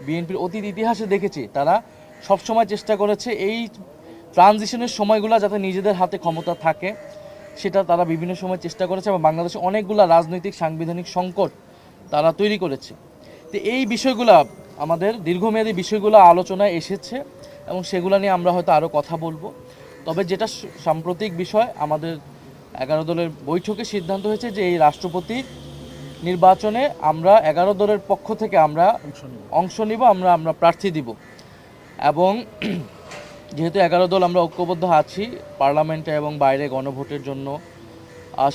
বিএনপির অতীত ইতিহাসে দেখেছি তারা সবসময় চেষ্টা করেছে এই ট্রানজিশনের সময়গুলো যাতে নিজেদের হাতে ক্ষমতা থাকে সেটা তারা বিভিন্ন সময় চেষ্টা করেছে এবং বাংলাদেশে অনেকগুলো রাজনৈতিক সাংবিধানিক সংকট তারা তৈরি করেছে। তো এই বিষয়গুলো আমাদের দীর্ঘমেয়াদী বিষয়গুলো আলোচনায় এসেছে এবং সেগুলো নিয়ে আমরা হয়তো আরও কথা বলবো। তবে যেটা সাম্প্রতিক বিষয়, আমাদের 11 দলের বৈঠকে সিদ্ধান্ত হয়েছে যে এই রাষ্ট্রপতি নির্বাচনে আমরা 11 দলের পক্ষ থেকে আমরা অংশ নিব, আমরা প্রার্থী দিব এবং যেহেতু 11 দল আমরা ঐক্যবদ্ধ আছি পার্লামেন্টে এবং বাইরে গণভোটের জন্য,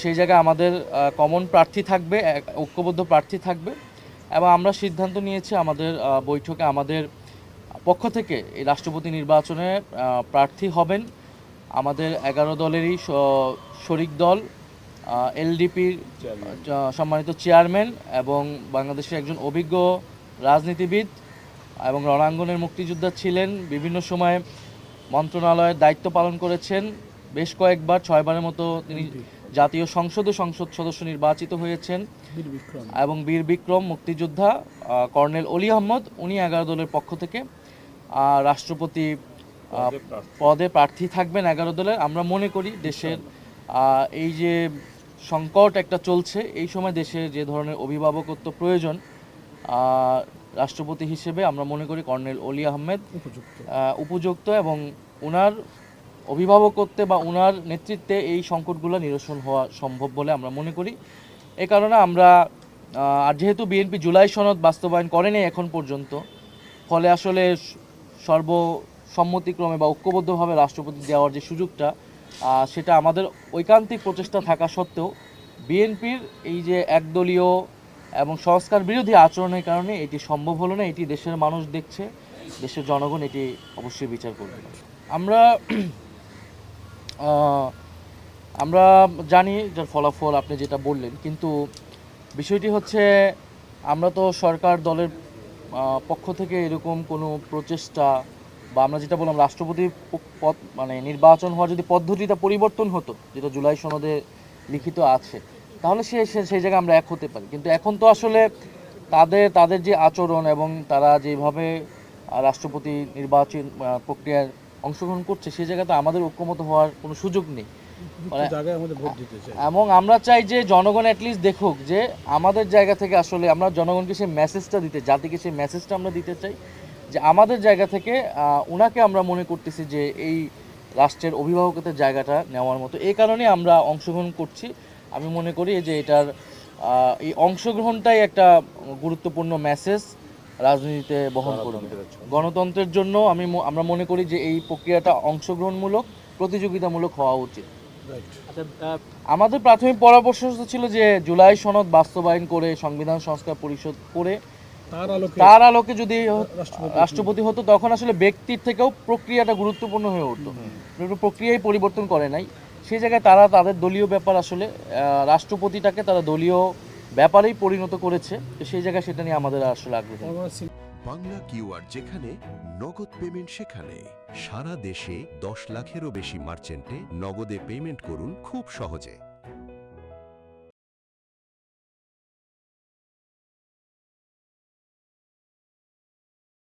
সেই জায়গায় আমাদের কমন প্রার্থী থাকবে, ঐক্যবদ্ধ প্রার্থী থাকবে এবং আমরা সিদ্ধান্ত নিয়েছি আমাদের বৈঠকে আমাদের পক্ষ থেকে এই রাষ্ট্রপতি নির্বাচনে প্রার্থী হবেন আমাদের 11 দলেরই শরিক দল এলডিপির সম্মানিত চেয়ারম্যান এবং বাংলাদেশের একজন অভিজ্ঞ রাজনীতিবিদ এবং রণাঙ্গনের মুক্তিযোদ্ধা ছিলেন, বিভিন্ন সময়ে মন্ত্রণালয়ের দায়িত্ব পালন করেছেন, বেশ কয়েকবার 6 বারের মতো তিনি জাতীয় সংসদ সদস্য নির্বাচিত হয়েছেন এবং বীর বিক্রম মুক্তিযোদ্ধা কর্নেল অলি আহমদ, উনি 11 দলের পক্ষ থেকে রাষ্ট্রপতি পদে প্রার্থী থাকবেন 11 দলের। আমরা মনে করি দেশের এই যে সংকট একটা চলছে, এই সময় দেশের যে ধরনের অভিভাবকত্ব প্রয়োজন রাষ্ট্রপতি হিসেবে আমরা মনে করি কর্নেল অলি আহমেদ উপযুক্ত এবং ওনার অভিভাবকত্বে বা ওনার নেতৃত্বে এই সংকটগুলো নিরসন হওয়া সম্ভব বলে আমরা মনে করি। এ কারণে আমরা আর যেহেতু বিএনপি জুলাই সনদ বাস্তবায়ন করেনি এখন পর্যন্ত, ফলে আসলে সর্বসম্মতিক্রমে বা ঐক্যবদ্ধভাবে রাষ্ট্রপতি দেওয়ার যে সুযোগটা সেটা আমাদের ঐকান্তিক প্রচেষ্টা থাকা সত্ত্বেও বিএনপির এই যে একদলীয় এবং সংস্কার বিরোধী আচরণের কারণে এটি সম্ভব হলো না। এটি দেশের মানুষ দেখছে, দেশের জনগণ এটি অবশ্যই বিচার করবে। আমরা জানি যার ফলাফল আপনি যেটা বললেন, কিন্তু বিষয়টি হচ্ছে আমরা তো সরকার দলের পক্ষ থেকে এরকম কোনো প্রচেষ্টা বা আমরা যেটা বললাম রাষ্ট্রপতি পদ মানে নির্বাচন হওয়ার যদি পদ্ধতিটা পরিবর্তন হতো, যেটা জুলাই সনদে লিখিত আছে, তাহলে সেই জায়গায় আমরা এক হতে পারি। কিন্তু এখন তো আসলে তাদের যে আচরণ এবং তারা যেভাবে রাষ্ট্রপতি নির্বাচন প্রক্রিয়ায় অংশগ্রহণ করছে, সেই জায়গায় তো আমাদের ঐক্যমত হওয়ার কোনো সুযোগ নেই এবং আমরা চাই যে জনগণ অ্যাটলিস্ট দেখুক যে আমাদের জায়গা থেকে আসলে আমরা জনগণকে সেই মেসেজটা জাতিকে সেই মেসেজটা আমরা দিতে চাই যে আমাদের জায়গা থেকে ওনাকে আমরা মনে করতেছি যে এই রাষ্ট্রের অভিভাবকত্বের জায়গাটা নেওয়ার মতো। এই কারণে আমরা অংশগ্রহণ করছি। আমি মনে করি যে এটার এই অংশগ্রহণটাই একটা গুরুত্বপূর্ণ মেসেজ রাজনীতিতে বহন করবে। গণতন্ত্রের জন্য আমরা মনে করি যে এই প্রক্রিয়াটা অংশগ্রহণমূলক, প্রতিযোগিতামূলক হওয়া উচিত। আমাদের প্রাথমিক পরামর্শ ছিল যে জুলাই সনদ বাস্তবায়ন করে সংবিধান সংস্কার পরিষদ করে তার আলোকে যদি রাষ্ট্রপতি হতো, তখন আসলে ব্যক্তির থেকেও প্রক্রিয়াটা গুরুত্বপূর্ণ হয়ে উঠতো। প্রক্রিয়াই পরিবর্তন করে নাই, সেই জায়গায় তারা তাদের দলীয় ব্যাপার আসলে রাষ্ট্রপতিটাকে তারা দলীয় ব্যাপারেই পরিণত করেছে। তো সেই জায়গায় সেটা নিয়ে আমাদের আসলে আগ্রহ। বাংলা কিউআর যেখানে নগদ পেমেন্ট সেখানে সারা দেশে 10 লাখেরও বেশি মার্চেন্টে নগদে পেমেন্ট করুন খুব সহজে।